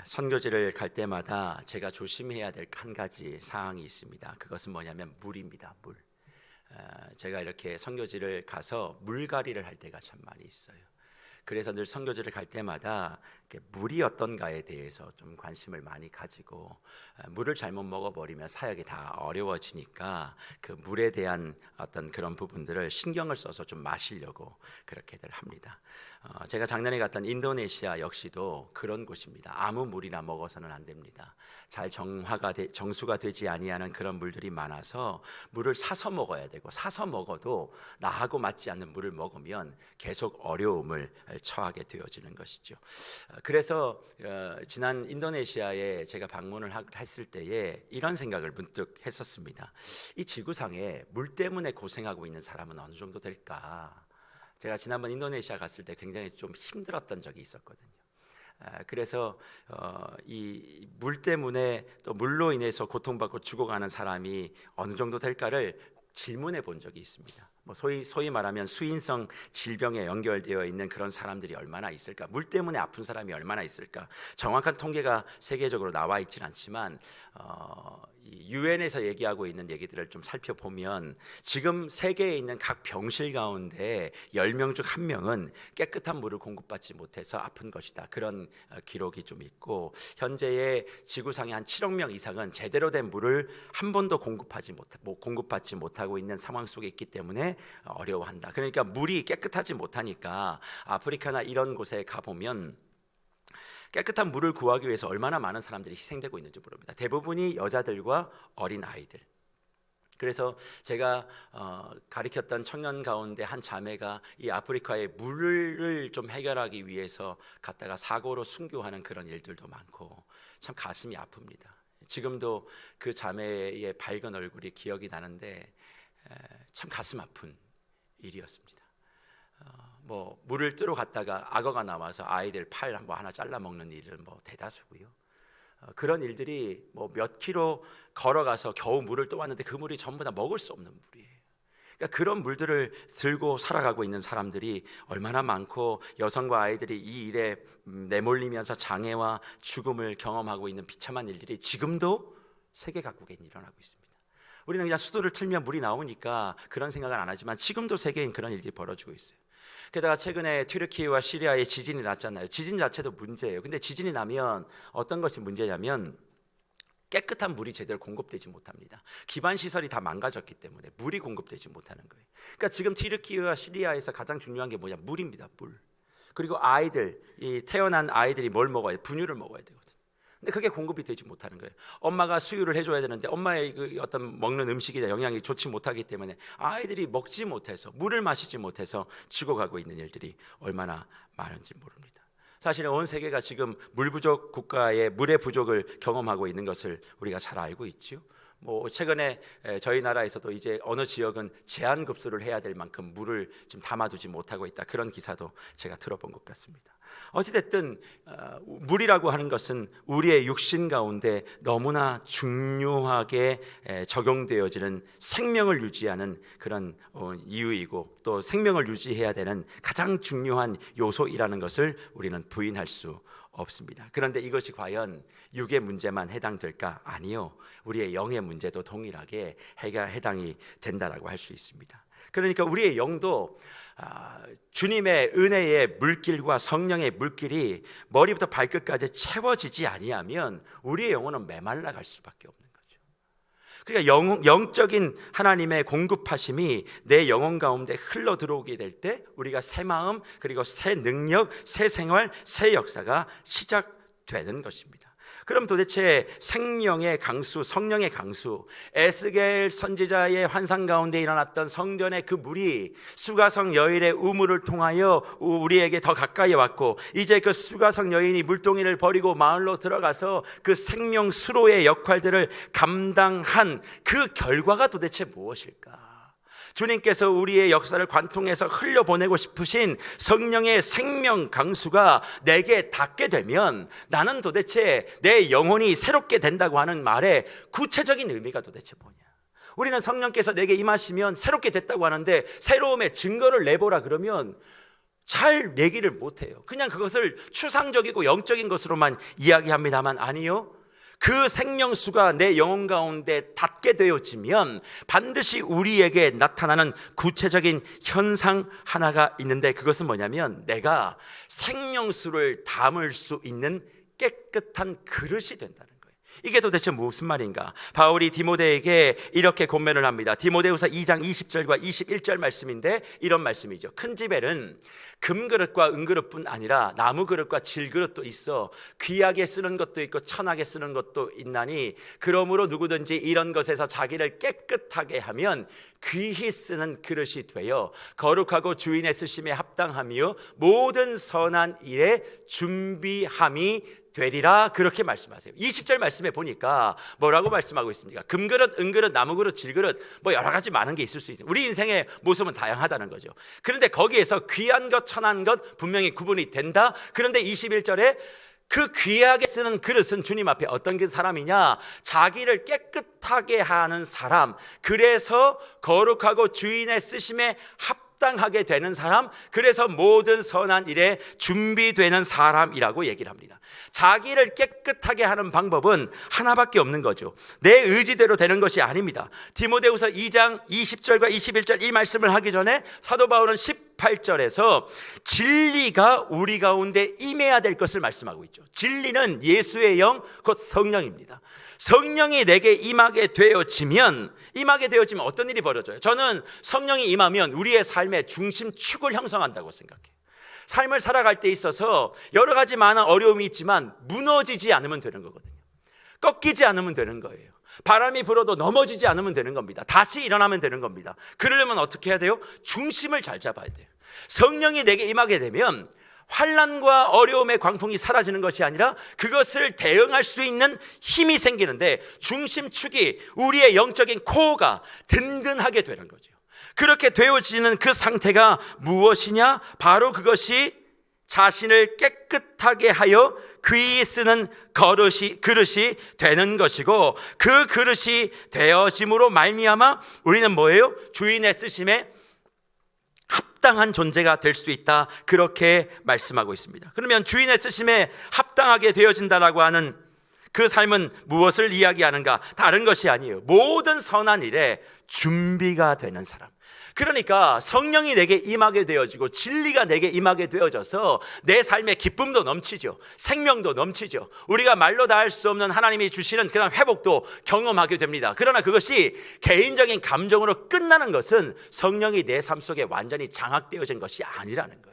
선교지를 갈 때마다 제가 조심해야 될 한 가지 사항이 있습니다. 그것은 뭐냐면 물입니다. 물. 제가 이렇게 선교지를 가서 물갈이를 할 때가 참 많이 있어요. 그래서 늘 선교지를 갈 때마다 물이 어떤가에 대해서 좀 관심을 많이 가지고, 물을 잘못 먹어버리면 사역이 다 어려워지니까 그 물에 대한 어떤 그런 부분들을 신경을 써서 좀 마시려고 그렇게들 합니다. 제가 작년에 갔던 인도네시아 역시도 그런 곳입니다. 아무 물이나 먹어서는 안 됩니다. 잘 정수가 되지 아니하는 그런 물들이 많아서 물을 사서 먹어야 되고, 사서 먹어도 나하고 맞지 않는 물을 먹으면 계속 어려움을 처하게 되어지는 것이죠. 그래서 지난 인도네시아에 제가 방문을 했을 때에 이런 생각을 문득 했었습니다. 이 지구상에 물 때문에 고생하고 있는 사람은 어느 정도 될까? 제가 지난번 인도네시아 갔을 때 굉장히 좀 힘들었던 적이 있었거든요. 그래서 이 물 때문에, 또 물로 인해서 고통받고 죽어가는 사람이 어느 정도 될까를 질문해 본 적이 있습니다. 소위 말하면 수인성 질병에 연결되어 있는 그런 사람들이 얼마나 있을까? 물 때문에 아픈 사람이 얼마나 있을까? 정확한 통계가 세계적으로 나와 있지는 않지만 유엔에서 얘기하고 있는 얘기들을 좀 살펴보면 지금 세계에 있는 각 병실 가운데 10명 중 1명은 깨끗한 물을 공급받지 못해서 아픈 것이다. 그런 기록이 좀 있고, 현재의 지구상의 한 7억 명 이상은 제대로 된 물을 한 번도 공급받지 못하고 있는 상황 속에 있기 때문에 어려워한다. 그러니까 물이 깨끗하지 못하니까 아프리카나 이런 곳에 가보면 깨끗한 물을 구하기 위해서 얼마나 많은 사람들이 희생되고 있는지 모릅니다. 대부분이 여자들과 어린 아이들. 그래서 제가 가르쳤던 청년 가운데 한 자매가 이 아프리카의 물을 좀 해결하기 위해서 갔다가 사고로 순교하는 그런 일들도 많고, 참 가슴이 아픕니다. 지금도 그 자매의 밝은 얼굴이 기억이 나는데 참 가슴 아픈 일이었습니다. 물을 뜨러 갔다가 악어가 나와서 아이들 팔 하나 잘라 먹는 일은 대다수고요. 그런 일들이 몇 킬로 걸어가서 겨우 물을 떠왔는데 그 물이 전부 다 먹을 수 없는 물이에요. 그러니까 그런 물들을 들고 살아가고 있는 사람들이 얼마나 많고, 여성과 아이들이 이 일에 내몰리면서 장애와 죽음을 경험하고 있는 비참한 일들이 지금도 세계 각국에 일어나고 있습니다. 우리는 그냥 수도를 틀면 물이 나오니까 그런 생각은 안 하지만 지금도 세계엔 그런 일들이 벌어지고 있어요. 게다가 최근에 튀르키예와 시리아에 지진이 났잖아요. 지진 자체도 문제예요. 근데 지진이 나면 어떤 것이 문제냐면 깨끗한 물이 제대로 공급되지 못합니다. 기반 시설이 다 망가졌기 때문에 물이 공급되지 못하는 거예요. 그러니까 지금 튀르키예와 시리아에서 가장 중요한 게 뭐냐? 물입니다. 물. 그리고 이 태어난 아이들이 뭘 먹어야 돼? 분유를 먹어야 되거든요. 근데 그게 공급이 되지 못하는 거예요. 엄마가 수유를 해줘야 되는데 엄마의 그 어떤 먹는 음식이나 영양이 좋지 못하기 때문에 아이들이 먹지 못해서, 물을 마시지 못해서 죽어가고 있는 일들이 얼마나 많은지 모릅니다. 사실은 온 세계가 지금 물 부족 국가의 물의 부족을 경험하고 있는 것을 우리가 잘 알고 있죠. 최근에 저희 나라에서도 이제 어느 지역은 제한급수를 해야 될 만큼 물을 지금 담아두지 못하고 있다. 그런 기사도 제가 들어본 것 같습니다. 어찌됐든 물이라고 하는 것은 우리의 육신 가운데 너무나 중요하게 적용되어지는 생명을 유지하는 그런 이유이고, 또 생명을 유지해야 되는 가장 중요한 요소이라는 것을 우리는 부인할 수 없습니다. 그런데 이것이 과연 육의 문제만 해당될까? 아니요. 우리의 영의 문제도 동일하게 해당이 된다라고 할 수 있습니다. 그러니까 우리의 영도 주님의 은혜의 물길과 성령의 물길이 머리부터 발끝까지 채워지지 아니하면 우리의 영혼은 메말라 갈 수밖에 없는 거죠. 그러니까 영적인 하나님의 공급하심이 내 영혼 가운데 흘러 들어오게 될 때 우리가 새 마음, 그리고 새 능력, 새 생활, 새 역사가 시작되는 것입니다. 그럼 도대체 생명의 강수, 성령의 강수, 에스겔 선지자의 환상 가운데 일어났던 성전의 그 물이 수가성 여인의 우물을 통하여 우리에게 더 가까이 왔고, 이제 그 수가성 여인이 물동이를 버리고 마을로 들어가서 그 생명 수로의 역할들을 감당한 그 결과가 도대체 무엇일까? 주님께서 우리의 역사를 관통해서 흘려보내고 싶으신 성령의 생명 강수가 내게 닿게 되면 나는 도대체 내 영혼이 새롭게 된다고 하는 말의 구체적인 의미가 도대체 뭐냐? 우리는 성령께서 내게 임하시면 새롭게 됐다고 하는데 새로움의 증거를 내보라 그러면 잘 얘기를 못해요. 그냥 그것을 추상적이고 영적인 것으로만 이야기합니다만 아니요, 그 생명수가 내 영혼 가운데 닿게 되어지면 반드시 우리에게 나타나는 구체적인 현상 하나가 있는데, 그것은 뭐냐면 내가 생명수를 담을 수 있는 깨끗한 그릇이 된다는 거예요. 이게 도대체 무슨 말인가? 바울이 디모데에게 이렇게 권면을 합니다. 디모데후서 2장 20절과 21절 말씀인데 이런 말씀이죠. 큰 집에는 금그릇과 은그릇뿐 아니라 나무그릇과 질그릇도 있어 귀하게 쓰는 것도 있고 천하게 쓰는 것도 있나니, 그러므로 누구든지 이런 것에서 자기를 깨끗하게 하면 귀히 쓰는 그릇이 되어 거룩하고 주인의 쓰심에 합당하며 모든 선한 일에 준비함이 되리라, 그렇게 말씀하세요. 20절 말씀에 보니까 뭐라고 말씀하고 있습니까? 금그릇, 은그릇, 나무그릇, 질그릇, 뭐 여러 가지 많은 게 있을 수 있어요. 우리 인생의 모습은 다양하다는 거죠. 그런데 거기에서 귀한 것, 천한 것 분명히 구분이 된다. 그런데 21절에 그 귀하게 쓰는 그릇은 주님 앞에 어떤 사람이냐? 자기를 깨끗하게 하는 사람, 그래서 거룩하고 주인의 쓰심에 합당하게 되는 사람, 그래서 모든 선한 일에 준비되는 사람이라고 얘기를 합니다. 자기를 깨끗하게 하는 방법은 하나밖에 없는 거죠. 내 의지대로 되는 것이 아닙니다. 디모데후서 2장 20절과 21절 이 말씀을 하기 전에 사도 바울은 18절에서 진리가 우리 가운데 임해야 될 것을 말씀하고 있죠. 진리는 예수의 영, 곧 성령입니다. 성령이 내게 임하게 되어지면 어떤 일이 벌어져요? 저는 성령이 임하면 우리의 삶의 중심축을 형성한다고 생각해요. 삶을 살아갈 때 있어서 여러 가지 많은 어려움이 있지만 무너지지 않으면 되는 거거든요. 꺾이지 않으면 되는 거예요. 바람이 불어도 넘어지지 않으면 되는 겁니다. 다시 일어나면 되는 겁니다. 그러려면 어떻게 해야 돼요? 중심을 잘 잡아야 돼요. 성령이 내게 임하게 되면 환난과 어려움의 광풍이 사라지는 것이 아니라 그것을 대응할 수 있는 힘이 생기는데, 중심축이, 우리의 영적인 코어가 든든하게 되는 거죠. 그렇게 되어지는 그 상태가 무엇이냐? 바로 그것이 자신을 깨끗하게 하여 귀히 쓰는 그릇이 되는 것이고, 그 그릇이 되어짐으로 말미암아 우리는 뭐예요? 주인의 쓰심에 합당한 존재가 될 수 있다, 그렇게 말씀하고 있습니다. 그러면 주인의 쓰심에 합당하게 되어진다라고 하는 그 삶은 무엇을 이야기하는가? 다른 것이 아니에요. 모든 선한 일에 준비가 되는 사람. 그러니까 성령이 내게 임하게 되어지고 진리가 내게 임하게 되어져서 내 삶에 기쁨도 넘치죠. 생명도 넘치죠. 우리가 말로 다 할 수 없는 하나님이 주시는 그런 회복도 경험하게 됩니다. 그러나 그것이 개인적인 감정으로 끝나는 것은 성령이 내 삶 속에 완전히 장악되어진 것이 아니라는 거예요.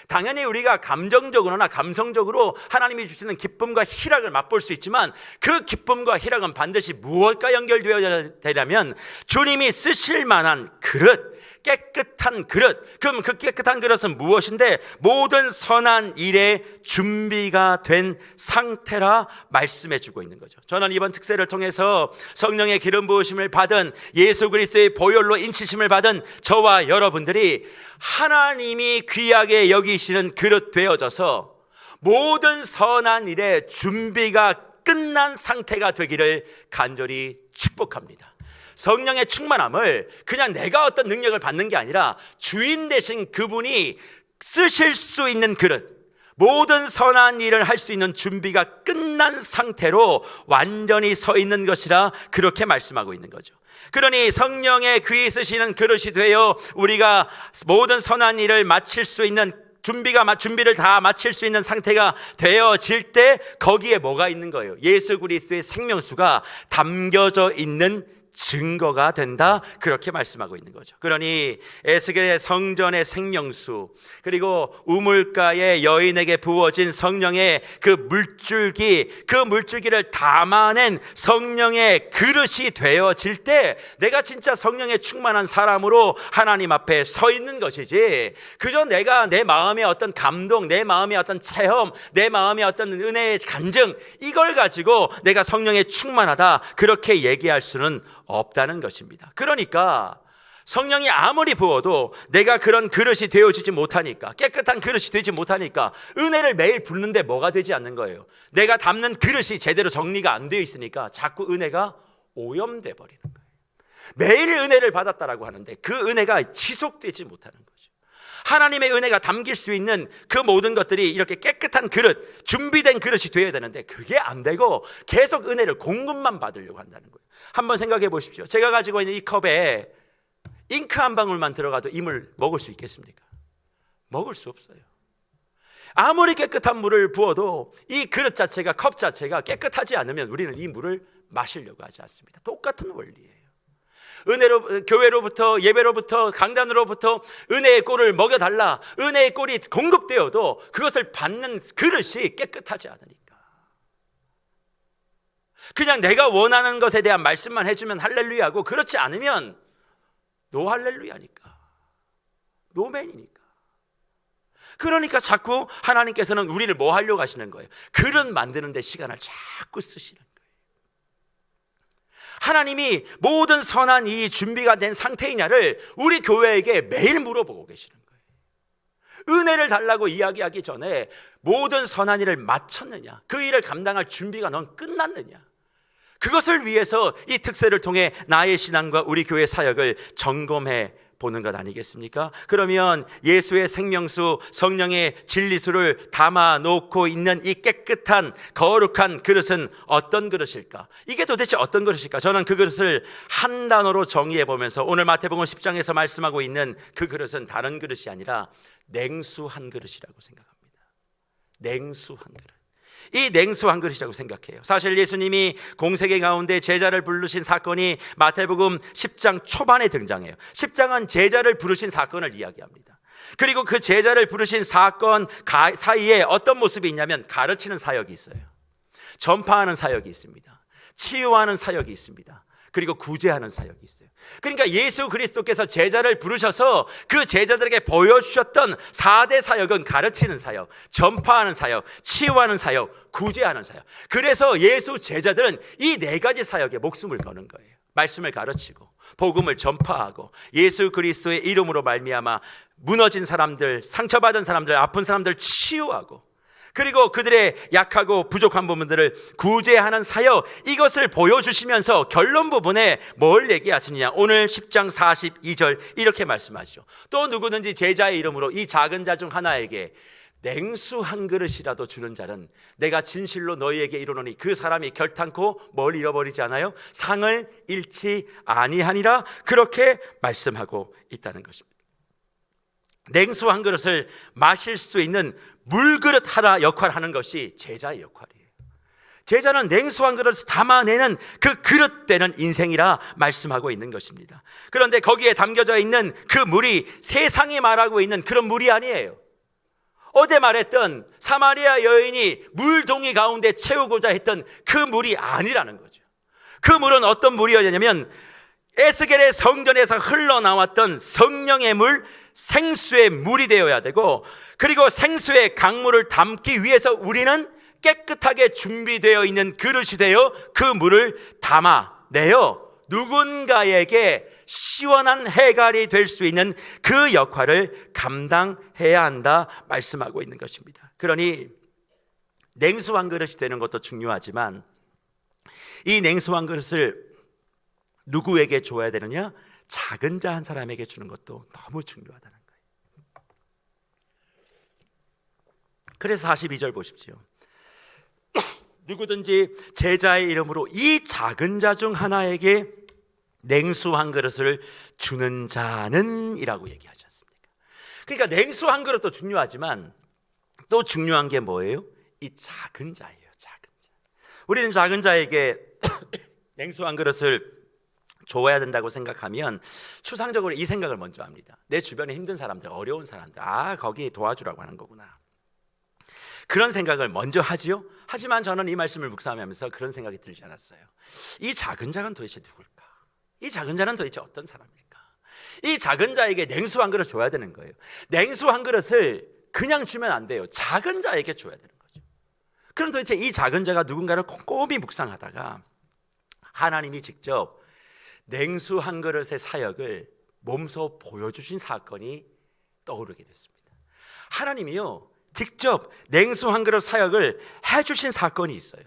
당연히 우리가 감정적으로나 감성적으로 하나님이 주시는 기쁨과 희락을 맛볼 수 있지만, 그 기쁨과 희락은 반드시 무엇과 연결되어야 되냐면 주님이 쓰실 만한 그릇, 깨끗한 그릇. 그럼 그 깨끗한 그릇은 무엇인데? 모든 선한 일에 준비가 된 상태라 말씀해 주고 있는 거죠. 저는 이번 특세를 통해서 성령의 기름 부으심을 받은, 예수 그리스도의 보혈로 인치심을 받은 저와 여러분들이 하나님이 귀하게 여기시는 그릇 되어져서 모든 선한 일에 준비가 끝난 상태가 되기를 간절히 축복합니다. 성령의 충만함을 그냥 내가 어떤 능력을 받는 게 아니라 주인 되신 그분이 쓰실 수 있는 그릇, 모든 선한 일을 할 수 있는 준비가 끝난 상태로 완전히 서 있는 것이라 그렇게 말씀하고 있는 거죠. 그러니 성령의 귀히 쓰시는 그릇이 되어 우리가 모든 선한 일을 마칠 수 있는 준비를 다 마칠 수 있는 상태가 되어질 때 거기에 뭐가 있는 거예요? 예수 그리스도의 생명수가 담겨져 있는 증거가 된다, 그렇게 말씀하고 있는 거죠. 그러니 에스겔의 성전의 생명수, 그리고 우물가의 여인에게 부어진 성령의 그 물줄기를 담아낸 성령의 그릇이 되어질 때 내가 진짜 성령에 충만한 사람으로 하나님 앞에 서 있는 것이지, 그저 내가 내 마음의 어떤 감동, 내 마음의 어떤 체험, 내 마음의 어떤 은혜의 간증, 이걸 가지고 내가 성령에 충만하다 그렇게 얘기할 수는 없다는 것입니다. 그러니까 성령이 아무리 부어도 내가 그런 그릇이 되어지지 못하니까, 깨끗한 그릇이 되지 못하니까 은혜를 매일 붓는데 뭐가 되지 않는 거예요. 내가 담는 그릇이 제대로 정리가 안 되어 있으니까 자꾸 은혜가 오염돼 버리는 거예요. 매일 은혜를 받았다라고 하는데 그 은혜가 지속되지 못하는 거죠. 하나님의 은혜가 담길 수 있는 그 모든 것들이 이렇게 깨끗한 그릇, 준비된 그릇이 되어야 되는데 그게 안 되고 계속 은혜를 공급만 받으려고 한다는 거예요. 한번 생각해 보십시오. 제가 가지고 있는 이 컵에 잉크 한 방울만 들어가도 이 물 먹을 수 있겠습니까? 먹을 수 없어요. 아무리 깨끗한 물을 부어도 이 그릇 자체가, 컵 자체가 깨끗하지 않으면 우리는 이 물을 마시려고 하지 않습니다. 똑같은 원리예요. 교회로부터, 예배로부터, 강단으로부터 은혜의 꼴을 먹여달라, 은혜의 꼴이 공급되어도 그것을 받는 그릇이 깨끗하지 않으니까, 그냥 내가 원하는 것에 대한 말씀만 해주면 할렐루야고, 그렇지 않으면 노 할렐루야니까, 노맨이니까. 그러니까 자꾸 하나님께서는 우리를 뭐 하려고 하시는 거예요? 그릇 만드는 데 시간을 자꾸 쓰시는 거예요. 하나님이 모든 선한 이 준비가 된 상태이냐를 우리 교회에게 매일 물어보고 계시는 거예요. 은혜를 달라고 이야기하기 전에 모든 선한 일을 마쳤느냐, 그 일을 감당할 준비가 넌 끝났느냐, 그것을 위해서 이 특세를 통해 나의 신앙과 우리 교회 사역을 점검해 보는 것 아니겠습니까? 그러면 예수의 생명수, 성령의 진리수를 담아 놓고 있는 이 깨끗한 거룩한 그릇은 어떤 그릇일까? 이게 도대체 어떤 그릇일까? 저는 그 그릇을 한 단어로 정의해 보면서 오늘 마태복음 10장에서 말씀하고 있는 그 그릇은 다른 그릇이 아니라 냉수한 그릇이라고 생각합니다. 냉수한 그릇. 이 냉수한 그릇이라고 생각해요. 사실 예수님이 공생애 가운데 제자를 부르신 사건이 마태복음 10장 초반에 등장해요. 10장은 제자를 부르신 사건을 이야기합니다. 그리고 그 제자를 부르신 사건 사이에 어떤 모습이 있냐면 가르치는 사역이 있어요. 전파하는 사역이 있습니다. 치유하는 사역이 있습니다. 그리고 구제하는 사역이 있어요. 그러니까 예수 그리스도께서 제자를 부르셔서 그 제자들에게 보여주셨던 4대 사역은 가르치는 사역, 전파하는 사역, 치유하는 사역, 구제하는 사역. 그래서 예수 제자들은 이 4가지 사역에 목숨을 거는 거예요. 말씀을 가르치고 복음을 전파하고 예수 그리스도의 이름으로 말미암아 무너진 사람들, 상처받은 사람들, 아픈 사람들 치유하고, 그리고 그들의 약하고 부족한 부분들을 구제하는 사역, 이것을 보여주시면서 결론 부분에 뭘 얘기하시느냐, 오늘 10장 42절 이렇게 말씀하시죠. 또 누구든지 제자의 이름으로 이 작은 자 중 하나에게 냉수 한 그릇이라도 주는 자는 내가 진실로 너희에게 이르노니 그 사람이 결탄코 뭘 잃어버리지 않아요? 상을 잃지 아니하니라, 그렇게 말씀하고 있다는 것입니다. 냉수 한 그릇을 마실 수 있는 물그릇 하나 역할을 하는 것이 제자의 역할이에요. 제자는 냉수 한 그릇을 담아내는 그 그릇 되는 인생이라 말씀하고 있는 것입니다. 그런데 거기에 담겨져 있는 그 물이 세상이 말하고 있는 그런 물이 아니에요. 어제 말했던 사마리아 여인이 물동이 가운데 채우고자 했던 그 물이 아니라는 거죠. 그 물은 어떤 물이었냐면 에스겔의 성전에서 흘러나왔던 성령의 물, 생수의 물이 되어야 되고, 그리고 생수의 강물을 담기 위해서 우리는 깨끗하게 준비되어 있는 그릇이 되어 그 물을 담아내어 누군가에게 시원한 해갈이 될 수 있는 그 역할을 감당해야 한다 말씀하고 있는 것입니다. 그러니 냉수한 그릇이 되는 것도 중요하지만 이 냉수한 그릇을 누구에게 줘야 되느냐? 작은 자 한 사람에게 주는 것도 너무 중요하다는 거예요. 그래서 42절 보십시오. 누구든지 제자의 이름으로 이 작은 자 중 하나에게 냉수 한 그릇을 주는 자는 이라고 얘기하지 않습니까? 그러니까 냉수 한 그릇도 중요하지만 또 중요한 게 뭐예요? 이 작은 자예요. 작은 자. 우리는 작은 자에게 냉수 한 그릇을 줘야 된다고 생각하면 추상적으로 이 생각을 먼저 합니다. 내 주변에 힘든 사람들, 어려운 사람들, 거기 도와주라고 하는 거구나, 그런 생각을 먼저 하지요. 하지만 저는 이 말씀을 묵상하면서 그런 생각이 들지 않았어요. 이 작은 자는 도대체 누굴까? 이 작은 자는 도대체 어떤 사람일까? 이 작은 자에게 냉수 한 그릇 줘야 되는 거예요. 냉수 한 그릇을 그냥 주면 안 돼요. 작은 자에게 줘야 되는 거죠. 그럼 도대체 이 작은 자가 누군가를 꼼꼼히 묵상하다가 하나님이 직접 냉수 한 그릇의 사역을 몸소 보여주신 사건이 떠오르게 됐습니다. 하나님이요, 직접 냉수 한 그릇 사역을 해주신 사건이 있어요.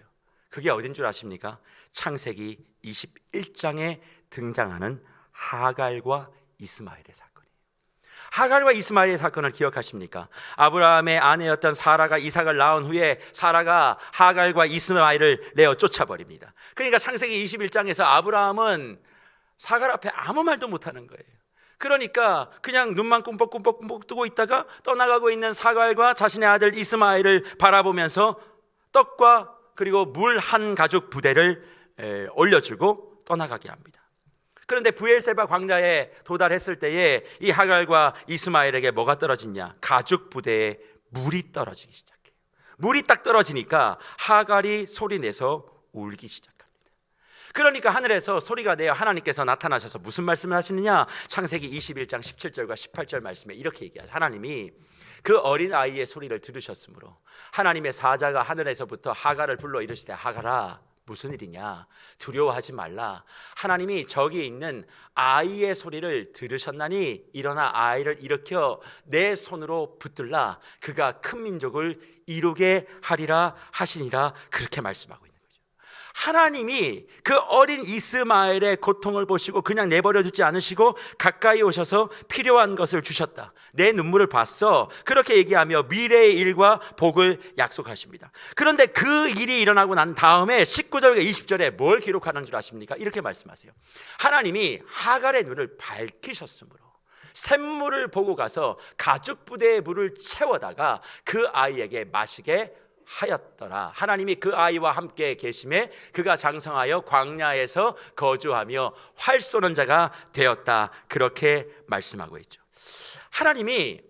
그게 어딘 줄 아십니까? 창세기 21장에 등장하는 하갈과 이스마엘의 사건이에요. 하갈과 이스마엘의 사건을 기억하십니까? 아브라함의 아내였던 사라가 이삭을 낳은 후에 사라가 하갈과 이스마엘을 내어 쫓아버립니다. 그러니까 창세기 21장에서 아브라함은 사갈 앞에 아무 말도 못하는 거예요. 그러니까 그냥 눈만 꿈뻑꿈뻑 뜨고 있다가 떠나가고 있는 사갈과 자신의 아들 이스마엘을 바라보면서 떡과 그리고 물 한 가죽 부대를 올려주고 떠나가게 합니다. 그런데 브엘세바 광야에 도달했을 때에 이 하갈과 이스마엘에게 뭐가 떨어지냐? 가죽 부대에 물이 떨어지기 시작해요. 물이 딱 떨어지니까 하갈이 소리내서 울기 시작합니다. 그러니까 하늘에서 소리가 내어 하나님께서 나타나셔서 무슨 말씀을 하시느냐? 창세기 21장 17절과 18절 말씀에 이렇게 얘기하죠. 하나님이 그 어린 아이의 소리를 들으셨으므로 하나님의 사자가 하늘에서부터 하갈을 불러 이르시되 하갈아 무슨 일이냐? 두려워하지 말라. 하나님이 저기 있는 아이의 소리를 들으셨나니 일어나 아이를 일으켜 내 손으로 붙들라. 그가 큰 민족을 이루게 하리라 하시니라. 그렇게 말씀하고 있는 거죠. 하나님이 그 어린 이스마엘의 고통을 보시고 그냥 내버려 두지 않으시고 가까이 오셔서 필요한 것을 주셨다. 내 눈물을 봤어. 그렇게 얘기하며 미래의 일과 복을 약속하십니다. 그런데 그 일이 일어나고 난 다음에 19절과 20절에 뭘 기록하는 줄 아십니까? 이렇게 말씀하세요. 하나님이 하갈의 눈을 밝히셨으므로 샘물을 보고 가서 가죽 부대의 물을 채워다가 그 아이에게 마시게 하였더라. 하나님이 그 아이와 함께 계심에 그가 장성하여 광야에서 거주하며 활 쏘는 자가 되었다. 그렇게 말씀하고 있죠. 하나님이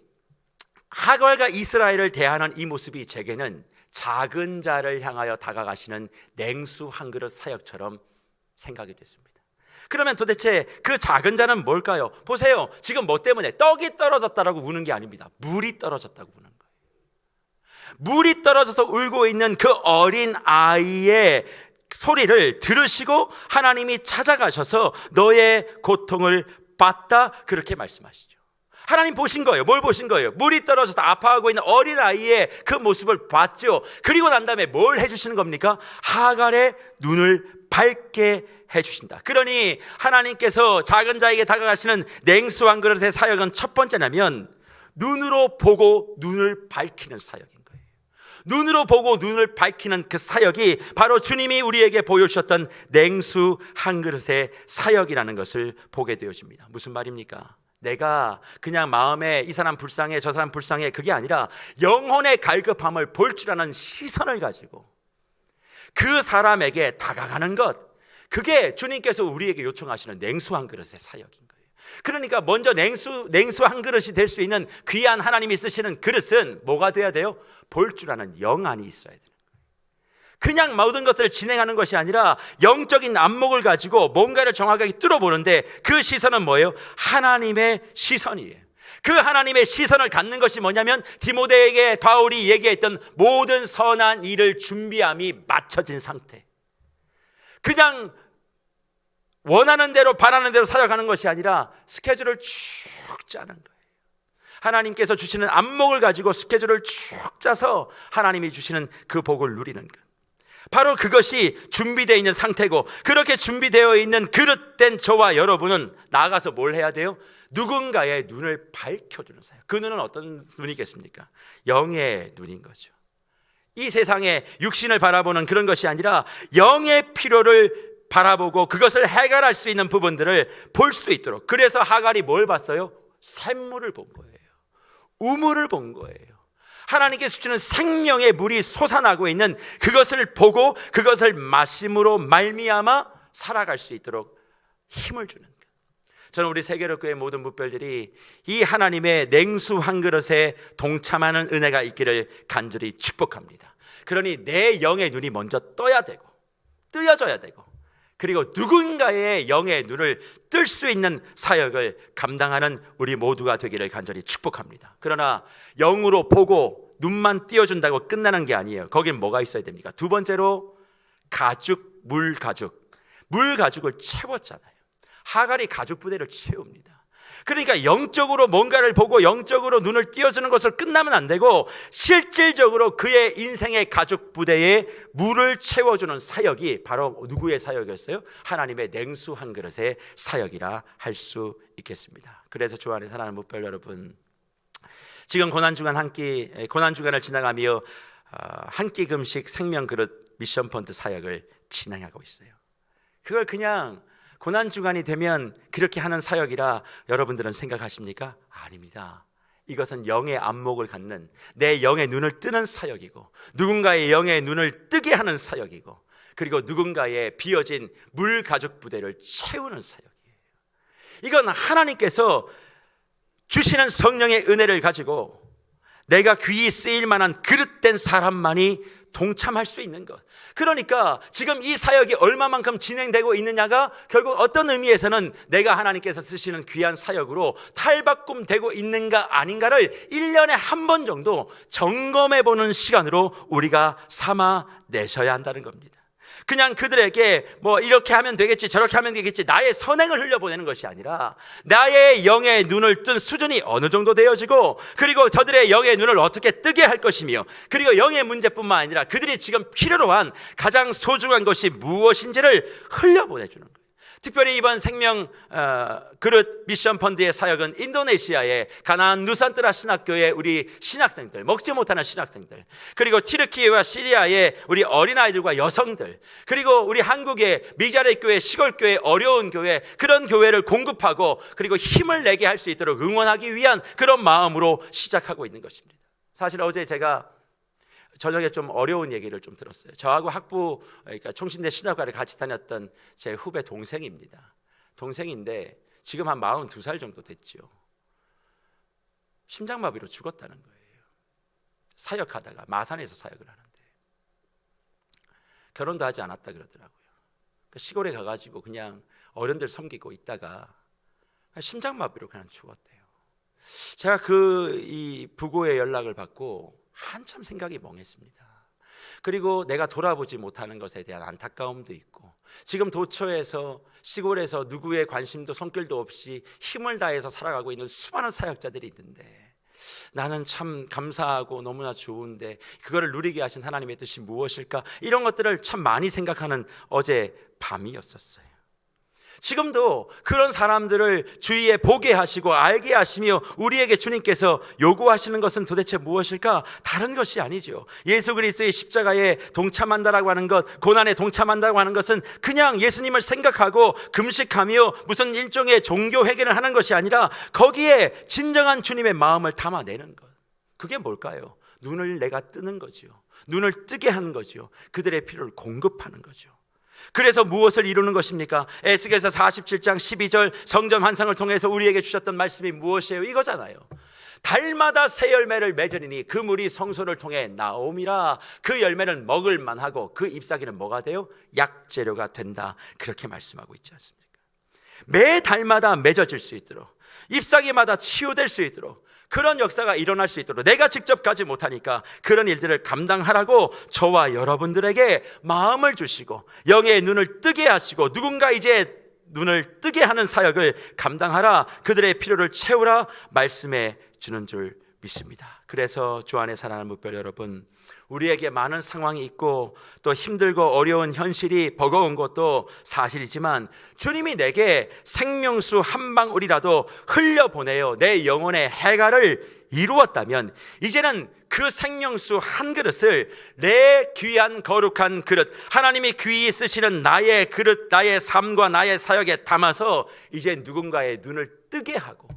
하갈과 이스라엘을 대하는 이 모습이 제게는 작은 자를 향하여 다가가시는 냉수 한 그릇 사역처럼 생각이 됐습니다. 그러면 도대체 그 작은 자는 뭘까요? 보세요. 지금 뭐 때문에 떡이 떨어졌다라고 우는 게 아닙니다. 물이 떨어졌다고 우는 거예요. 물이 떨어져서 울고 있는 그 어린 아이의 소리를 들으시고 하나님이 찾아가셔서 너의 고통을 봤다. 그렇게 말씀하시죠. 하나님 보신 거예요. 뭘 보신 거예요? 물이 떨어져서 아파하고 있는 어린 아이의 그 모습을 봤죠. 그리고 난 다음에 뭘 해주시는 겁니까? 하갈의 눈을 밝게 해주신다. 그러니 하나님께서 작은 자에게 다가가시는 냉수 한 그릇의 사역은 첫 번째냐면 눈으로 보고 눈을 밝히는 사역인 거예요. 눈으로 보고 눈을 밝히는 그 사역이 바로 주님이 우리에게 보여주셨던 냉수 한 그릇의 사역이라는 것을 보게 되어집니다. 무슨 말입니까? 내가 그냥 마음에 이 사람 불쌍해 저 사람 불쌍해 그게 아니라 영혼의 갈급함을 볼 줄 아는 시선을 가지고 그 사람에게 다가가는 것, 그게 주님께서 우리에게 요청하시는 냉수 한 그릇의 사역인 거예요. 그러니까 먼저 냉수 한 그릇이 될 수 있는 귀한 하나님이 쓰시는 그릇은 뭐가 돼야 돼요? 볼 줄 아는 영안이 있어야 돼요. 그냥 모든 것들을 진행하는 것이 아니라 영적인 안목을 가지고 뭔가를 정확하게 뚫어보는데 그 시선은 뭐예요? 하나님의 시선이에요. 그 하나님의 시선을 갖는 것이 뭐냐면 디모데에게 바울이 얘기했던 모든 선한 일을 준비함이 맞춰진 상태. 그냥 원하는 대로 바라는 대로 살아가는 것이 아니라 스케줄을 쭉 짜는 거예요. 하나님께서 주시는 안목을 가지고 스케줄을 쭉 짜서 하나님이 주시는 그 복을 누리는 것. 바로 그것이 준비되어 있는 상태고, 그렇게 준비되어 있는 그릇된 저와 여러분은 나아가서 뭘 해야 돼요? 누군가의 눈을 밝혀주는 사역. 그 눈은 어떤 눈이겠습니까? 영의 눈인 거죠. 이 세상에 육신을 바라보는 그런 것이 아니라 영의 필요를 바라보고 그것을 해결할 수 있는 부분들을 볼 수 있도록. 그래서 하갈이 뭘 봤어요? 샘물을 본 거예요. 우물을 본 거예요. 하나님께서 주는 생명의 물이 솟아나고 있는 그것을 보고 그것을 마심으로 말미암아 살아갈 수 있도록 힘을 주는 것. 저는 우리 세계로교회 모든 묵별들이 이 하나님의 냉수 한 그릇에 동참하는 은혜가 있기를 간절히 축복합니다. 그러니 내 영의 눈이 먼저 떠야 되고 뜨여져야 되고, 그리고 누군가의 영의 눈을 뜰 수 있는 사역을 감당하는 우리 모두가 되기를 간절히 축복합니다. 그러나 영으로 보고 눈만 띄워준다고 끝나는 게 아니에요. 거긴 뭐가 있어야 됩니까? 두 번째로 물 가죽을 채웠잖아요. 하갈이 가죽 부대를 채웁니다. 그러니까 영적으로 뭔가를 보고 영적으로 눈을 띄워주는 것으로 끝나면 안 되고 실질적으로 그의 인생의 가죽 부대에 물을 채워주는 사역이 바로 누구의 사역이었어요? 하나님의 냉수 한 그릇의 사역이라 할 수 있겠습니다. 그래서 주 안에 사랑하는 목별 여러분, 지금 고난주간을 지나가며 한 끼 금식 생명 그릇 미션 펀드 사역을 진행하고 있어요. 그걸 그냥 고난주간이 되면 그렇게 하는 사역이라 여러분들은 생각하십니까? 아닙니다. 이것은 영의 안목을 갖는, 내 영의 눈을 뜨는 사역이고, 누군가의 영의 눈을 뜨게 하는 사역이고, 그리고 누군가의 비어진 물 가죽 부대를 채우는 사역이에요. 이건 하나님께서 주시는 성령의 은혜를 가지고 내가 귀히 쓰일 만한 그릇된 사람만이 동참할 수 있는 것. 그러니까 지금 이 사역이 얼마만큼 진행되고 있느냐가 결국 어떤 의미에서는 내가 하나님께서 쓰시는 귀한 사역으로 탈바꿈되고 있는가 아닌가를 1년에 한 번 정도 점검해 보는 시간으로 우리가 삼아 내셔야 한다는 겁니다. 그냥 그들에게 뭐 이렇게 하면 되겠지 저렇게 하면 되겠지 나의 선행을 흘려보내는 것이 아니라 나의 영의 눈을 뜬 수준이 어느 정도 되어지고, 그리고 저들의 영의 눈을 어떻게 뜨게 할 것이며, 그리고 영의 문제뿐만 아니라 그들이 지금 필요로 한 가장 소중한 것이 무엇인지를 흘려보내주는 거예요. 특별히 이번 생명 그릇 미션 펀드의 사역은 인도네시아의 가나안 누산트라 신학교의 우리 신학생들, 먹지 못하는 신학생들, 그리고 튀르키예와 시리아의 우리 어린아이들과 여성들, 그리고 우리 한국의 미자레 교회, 시골교회, 어려운 교회, 그런 교회를 공급하고 그리고 힘을 내게 할 수 있도록 응원하기 위한 그런 마음으로 시작하고 있는 것입니다. 사실 어제 제가 저녁에 좀 어려운 얘기를 좀 들었어요. 저하고 학부, 그러니까 총신대 신학과를 같이 다녔던 제 후배 동생입니다. 동생인데 지금 한 42살 정도 됐죠. 심장마비로 죽었다는 거예요. 사역하다가 마산에서 사역을 하는데 결혼도 하지 않았다 그러더라고요. 시골에 가가지고 그냥 어른들 섬기고 있다가 심장마비로 그냥 죽었대요. 제가 이 부고의 연락을 받고 한참 생각이 멍했습니다. 그리고 내가 돌아보지 못하는 것에 대한 안타까움도 있고, 지금 도처에서 시골에서 누구의 관심도 손길도 없이 힘을 다해서 살아가고 있는 수많은 사역자들이 있는데 나는 참 감사하고 너무나 좋은데 그거를 누리게 하신 하나님의 뜻이 무엇일까? 이런 것들을 참 많이 생각하는 어제 밤이었었어요. 지금도 그런 사람들을 주위에 보게 하시고 알게 하시며 우리에게 주님께서 요구하시는 것은 도대체 무엇일까? 다른 것이 아니죠. 예수 그리스도의 십자가에 동참한다라고 하는 것, 고난에 동참한다고 하는 것은 그냥 예수님을 생각하고 금식하며 무슨 일종의 종교 회개를 하는 것이 아니라 거기에 진정한 주님의 마음을 담아내는 것. 그게 뭘까요? 눈을 내가 뜨는 거죠. 눈을 뜨게 하는 거죠. 그들의 필요를 공급하는 거죠. 그래서 무엇을 이루는 것입니까? 에스겔서 47장 12절 성전 환상을 통해서 우리에게 주셨던 말씀이 무엇이에요? 이거잖아요. 달마다 새 열매를 맺으리니 그 물이 성소를 통해 나옴이라. 그 열매는 먹을 만하고 그 잎사귀는 뭐가 돼요? 약재료가 된다. 그렇게 말씀하고 있지 않습니까? 매 달마다 맺어질 수 있도록, 잎사귀마다 치유될 수 있도록, 그런 역사가 일어날 수 있도록 내가 직접 가지 못하니까 그런 일들을 감당하라고 저와 여러분들에게 마음을 주시고 영의 눈을 뜨게 하시고 누군가 이제 눈을 뜨게 하는 사역을 감당하라, 그들의 필요를 채우라 말씀해 주는 줄 믿습니다. 그래서 주 안에 사랑하는 목별 여러분, 우리에게 많은 상황이 있고 또 힘들고 어려운 현실이 버거운 것도 사실이지만 주님이 내게 생명수 한 방울이라도 흘려보내어 내 영혼의 해갈을 이루었다면 이제는 그 생명수 한 그릇을 내 귀한 거룩한 그릇, 하나님이 귀히 쓰시는 나의 그릇, 나의 삶과 나의 사역에 담아서 이제 누군가의 눈을 뜨게 하고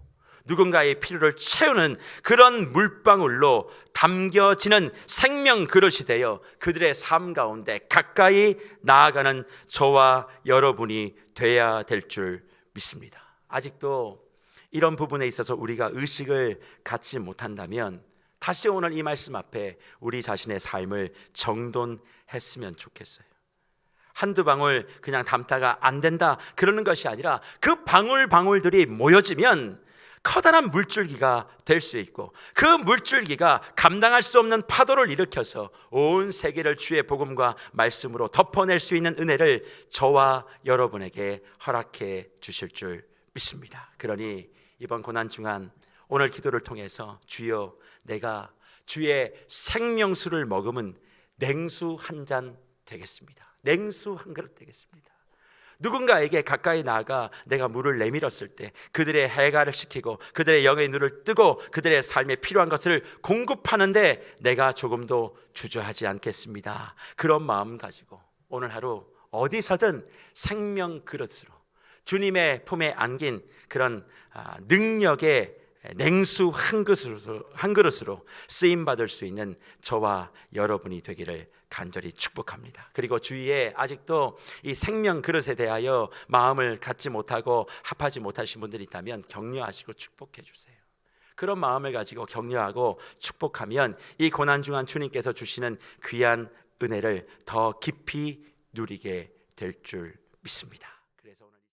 누군가의 필요를 채우는 그런 물방울로 담겨지는 생명 그릇이 되어 그들의 삶 가운데 가까이 나아가는 저와 여러분이 돼야 될 줄 믿습니다. 아직도 이런 부분에 있어서 우리가 의식을 갖지 못한다면 다시 오늘 이 말씀 앞에 우리 자신의 삶을 정돈했으면 좋겠어요. 한두 방울 그냥 담다가 안 된다 그러는 것이 아니라 그 방울방울들이 모여지면 커다란 물줄기가 될 수 있고 그 물줄기가 감당할 수 없는 파도를 일으켜서 온 세계를 주의 복음과 말씀으로 덮어낼 수 있는 은혜를 저와 여러분에게 허락해 주실 줄 믿습니다. 그러니 이번 고난 중한 오늘 기도를 통해서 주여, 내가 주의 생명수를 머금은 냉수 한 잔 되겠습니다. 냉수 한 그릇 되겠습니다. 누군가에게 가까이 나아가 내가 물을 내밀었을 때 그들의 해가를 시키고 그들의 영의 눈을 뜨고 그들의 삶에 필요한 것을 공급하는데 내가 조금도 주저하지 않겠습니다. 그런 마음 가지고 오늘 하루 어디서든 생명 그릇으로 주님의 품에 안긴 그런 능력의 냉수 한 그릇으로 쓰임 받을 수 있는 저와 여러분이 되기를 간절히 축복합니다. 그리고 주위에 아직도 이 생명 그릇에 대하여 마음을 갖지 못하고 합하지 못하신 분들이 있다면 격려하시고 축복해 주세요. 그런 마음을 가지고 격려하고 축복하면 이 고난 중한 주님께서 주시는 귀한 은혜를 더 깊이 누리게 될 줄 믿습니다.